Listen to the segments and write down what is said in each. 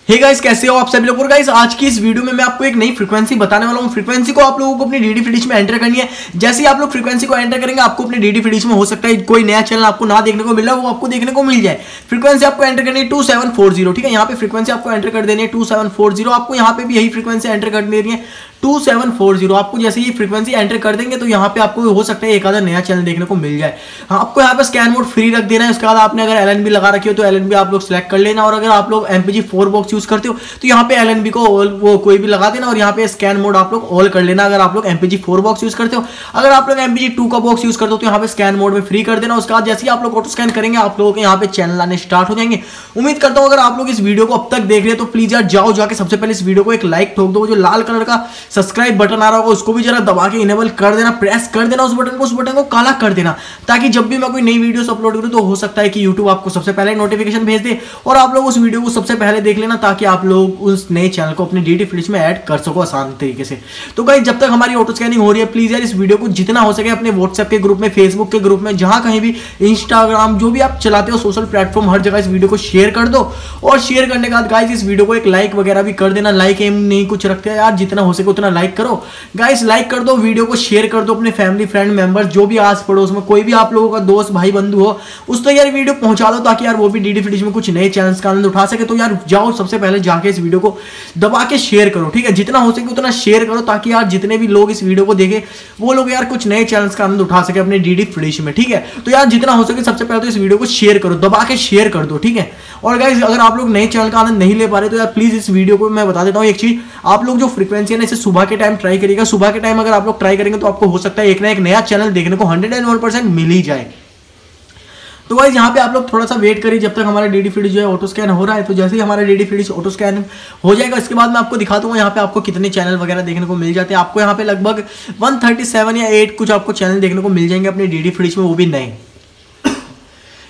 Hey guys, कैसे हो आप सभी लोग। और गाइस आज की इस वीडियो में मैं आपको एक नई फ्रीक्वेंसी बताने वाला हूं। फ्रीक्वेंसी को आप लोगों को अपनी डीडी फ्री डिश में एंटर करनी है। जैसे ही आप लोग फ्रीक्वेंसी को एंटर करेंगे, आपको अपने डीडी फ्री डिश में हो सकता है कोई नया चैनल आपको ना देखने को मिल रहा है, वो आपको देखने को मिल जाए। फ्रीक्वेंसी आपको एंटर करनी है 2740, ठीक है। यहाँ पे फ्रीक्वेंसी आपको एंटर कर देनी है 2740। आपको यहाँ पे भी यही फ्रीक्वेंसी एंटर कर देनी है 2740। आपको जैसे ही फ्रीक्वेंसी एंटर कर देंगे तो यहाँ पे आपको हो सकता है एक आधा नया चैनल देखने को मिल जाए। हाँ, आपको यहाँ पे स्कैन मोड फ्री रख देना है। उसके बाद आपने अगर एलएनबी लगा रखी हो तो एलएनबी आप लोग सेलेक्ट कर लेना, और अगर आप लोग एमपीजी 4 बॉक्स यूज करते हो तो यहाँ पे एलएनबी को वो कोई भी लगा देना, और यहाँ पे स्कैन मोड आप लोग ऑल कर लेना अगर आप लोग एमपीजी 4 बॉक्स यूज करते हो। अगर आप लोग एमपीजी 2 का बॉक्स यूज करते हो तो यहाँ पे स्कैन मोड में फ्री कर देना। उसके बाद जैसे ही आप लोग ऑटो स्कैन करेंगे, आप लोगों के यहाँ पे चैनल आने स्टार्ट हो जाएंगे। उम्मीद करता हूँ अगर आप लोग इस वीडियो को अब तक देख रहे हैं तो प्लीज यार जाओ जाके सबसे पहले इस वीडियो को एक लाइक ठोक दो। जो लाल कलर का सब्सक्राइब बटन आ रहा होगा उसको भी जरा दबा के इनेबल कर देना, प्रेस कर देना उस बटन को काला कर देना, ताकि जब भी मैं कोई नई वीडियोस अपलोड करूं तो हो सकता है कि YouTube आपको सबसे पहले नोटिफिकेशन भेज दे और आप लोग उस वीडियो को सबसे पहले देख लेना, ताकि आप लोग उस नए चैनल को अपने डीडी फ्री डिश में ऐड कर सको आसान तरीके से। तो गाइस जब तक हमारी ऑटो स्कैनिंग हो रही है, प्लीज यार इस वीडियो को जितना हो सके अपने व्हाट्सएप के ग्रुप में, फेसबुक के ग्रुप में, जहां कहीं भी, इंस्टाग्राम, जो भी आप चलाते हो सोशल प्लेटफॉर्म, हर जगह इस वीडियो को शेयर कर दो। और शेयर करने के बाद गाइस इस वीडियो को एक लाइक वगैरह भी कर देना। लाइक एम नहीं कुछ रखते हैं यार, जितना हो सके उतना लाइक करो गाइस, लाइक कर दो, वीडियो को शेयर कर दो अपने फैमिली फ्रेंड मेंबर्स, जो भी आस पड़ोस में कोई भी आप लोगों का दोस्त भाई बंधु हो उस तो यार वीडियो पहुंचा दो, ताकि यार वो भी डीडी फ्री डिश में कुछ नए चैनल्स का आनंद उठा सके। तो यार जाओ सबसे पहले जाके इस वीडियो को दबा के शेयर करो, ठीक है। जितना हो सके उतना शेयर करो, ताकि यार जितने भी लोग इस वीडियो को देखें वो लोग यार कुछ नए चैनल्स का आनंद उठा सके अपने डीडी फ्री डिश में, ठीक है। तो यार जितना हो सके सबसे पहले तो इस वीडियो को शेयर करो, दबा के शेयर कर दो, ठीक है। और गाइस अगर आप लोग नए चैनल का आनंद नहीं ले पा रहे तो यार प्लीज इस वीडियो को मैं बता देता हूँ एक चीज, आप लोग जो फ्रीक्वेंसी है ना इसे सुबह के टाइम ट्राई करिएगा। सुबह के टाइम अगर आप लोग ट्राई करेंगे तो आपको हो सकता है एक ना एक नया चैनल देखने को 101% मिल ही जाए। तो गाइस यहाँ पे आप लोग थोड़ा सा वेट करिए जब तक हमारा डीडी फ्री डिश जो है ऑटो स्कैन हो रहा है। तो जैसे ही हमारा DD free dish auto scan हो जाएगा, इसके बाद मैं आपको दिखा दूंगा यहाँ पे आपको कितने चैनल वगैरह देखने को मिल जाते हैं। आपको यहाँ पे लगभग 137 या 8 कुछ आपको चैनल देखने को मिल जाएंगे अपने डीडी फ्री डिश में, वो भी नए।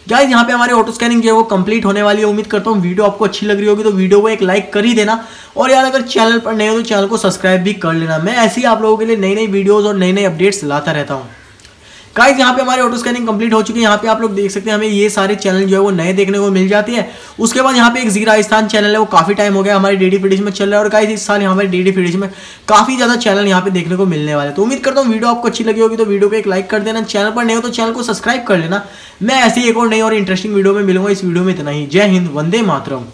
गाइस यहाँ पे हमारी ऑटो स्कैनिंग जो है वो कंप्लीट होने वाली है। उम्मीद करता हूँ वीडियो आपको अच्छी लग रही होगी, तो वीडियो को एक लाइक कर ही देना, और यार अगर चैनल पर नए हो तो चैनल को सब्सक्राइब भी कर लेना। मैं ऐसे ही आप लोगों के लिए नई नई वीडियोस और नए नए अपडेट्स लाता रहता हूँ। गाइस यहाँ पे हमारी ऑटो स्कैनिंग कंप्लीट हो चुकी है। यहाँ पे आप लोग देख सकते हैं हमें ये सारे चैनल जो है वो नए देखने को मिल जाते हैं। उसके बाद यहाँ पे एक जी राजस्थान चैनल है, वो काफी टाइम हो गया हमारी डीडी फ्री डिश में चल रहा है, और गाइस इस साल हमारे डीडी फ्री डिश में काफी ज्यादा चैनल यहाँ पे देखने को मिलने वाले हैं। तो उम्मीद करता हूँ वीडियो आपको अच्छी लगी होगी, तो वीडियो को एक लाइक कर देना। चैनल पर नए हो तो चैनल को सब्सक्राइब कर लेना। मैं ऐसे ही एक और नई और इंटरेस्टिंग वीडियो में मिलूंगा। इस वीडियो में इतना ही। जय हिंद, वंदे मातरम।